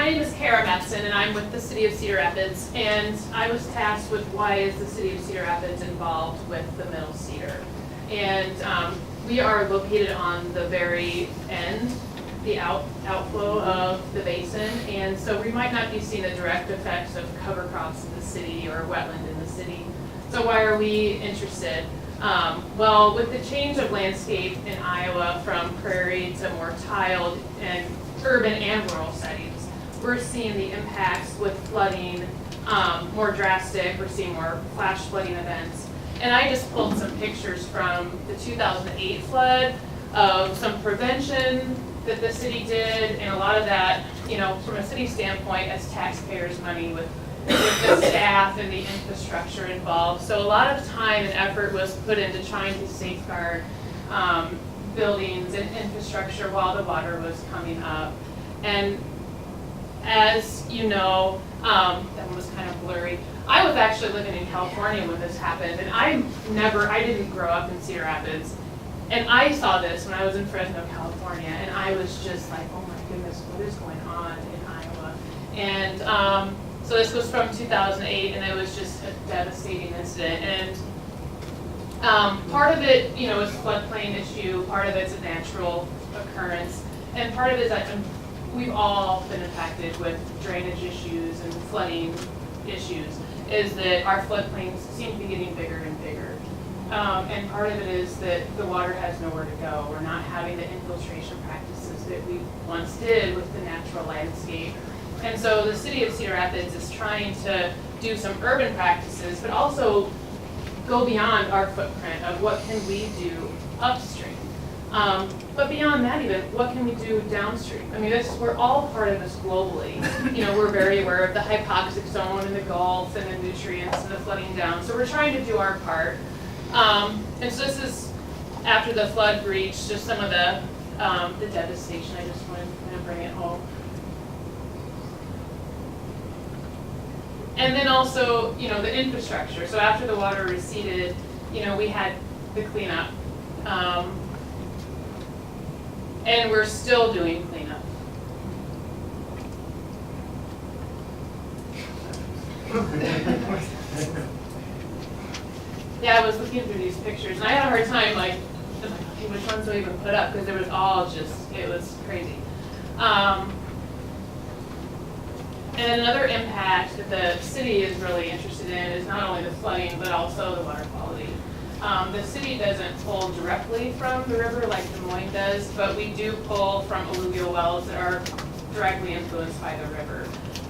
my name is Cara Matteson, and I'm with the City of Cedar Rapids, and I was tasked with why is the City of Cedar Rapids involved with the Middle Cedar. And we are located on the very end, the outflow of the basin, and so we might not be seeing the direct effects of cover crops in the city or wetland in the city. So why are we interested? Well, with the change of landscape in Iowa from prairie to more tiled and urban and rural settings, we're seeing the impacts with flooding more drastic. We're seeing more flash flooding events. And I just pulled some pictures from the 2008 flood of some prevention that the city did, and a lot of that, you know, from a city standpoint, as taxpayers' money with the staff and the infrastructure involved. So a lot of time and effort was put into trying to safeguard buildings and infrastructure while the water was coming up. And as you know, that one was kind of blurry. I was actually living in California when this happened, and I didn't grow up in Cedar Rapids. And I saw this when I was in Fresno, California, and I was just like, oh my goodness, what is going on in Iowa? And so this was from 2008, and it was just a devastating incident. And part of it, you know, is a floodplain issue, part of it's a natural occurrence, and part of it is that we've all been impacted with drainage issues and flooding issues, is that our floodplains seem to be getting bigger and bigger. And part of it is that the water has nowhere to go. We're not having the infiltration practices that we once did with the natural landscape. And so the City of Cedar Rapids is trying to do some urban practices, but also go beyond our footprint of what can we do upstream. But beyond that even, what can we do downstream? I mean, we're all part of this globally. You know, we're very aware of the hypoxic zone and the Gulf and the nutrients and the flooding down. So we're trying to do our part. And so this is after the flood breach, just some of the devastation. I just wanted to bring it home. And then also, you know, the infrastructure. So after the water receded, you know, we had the cleanup. And we're still doing cleanup. Yeah, I was looking through these pictures, and I had a hard time, like, okay, which ones do I even put up? Because it was all just, it was crazy. And another impact that the city is really interested in is not only the flooding, but also the water quality. The city doesn't pull directly from the river like Des Moines does, but we do pull from alluvial wells that are directly influenced by the river.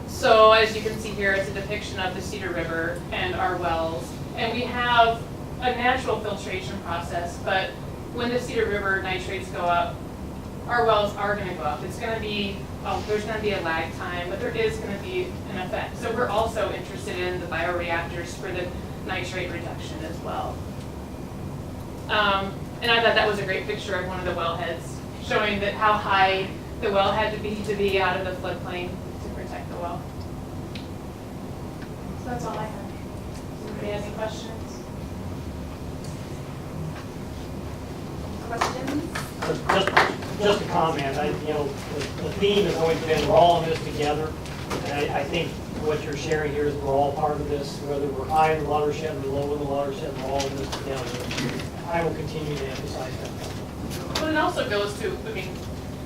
So as you can see here, it's a depiction of the Cedar River and our wells. And we have a natural filtration process, but when the Cedar River nitrates go up, our wells are going to go up. It's going to be, there's going to be a lag time, but there is going to be an effect. So we're also interested in the bioreactors for the nitrate reduction as well. And I thought that was a great picture of one of the wellheads, showing that how high the well had to be out of the floodplain to protect the well. So that's all I have. Anybody have any questions? Just a comment. The theme has always been we're all in this together, and I think what you're sharing here is we're all part of this, whether we're high in the watershed or low in the watershed, we're all in this together. I will continue to emphasize that. Well, it also goes to, I mean,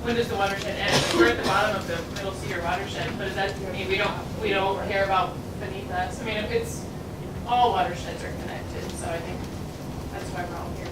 when does the watershed end? We're at the bottom of the Middle Cedar watershed, but does that mean we don't care about beneath us? I mean, it's all watersheds are connected, so I think that's why we're all here.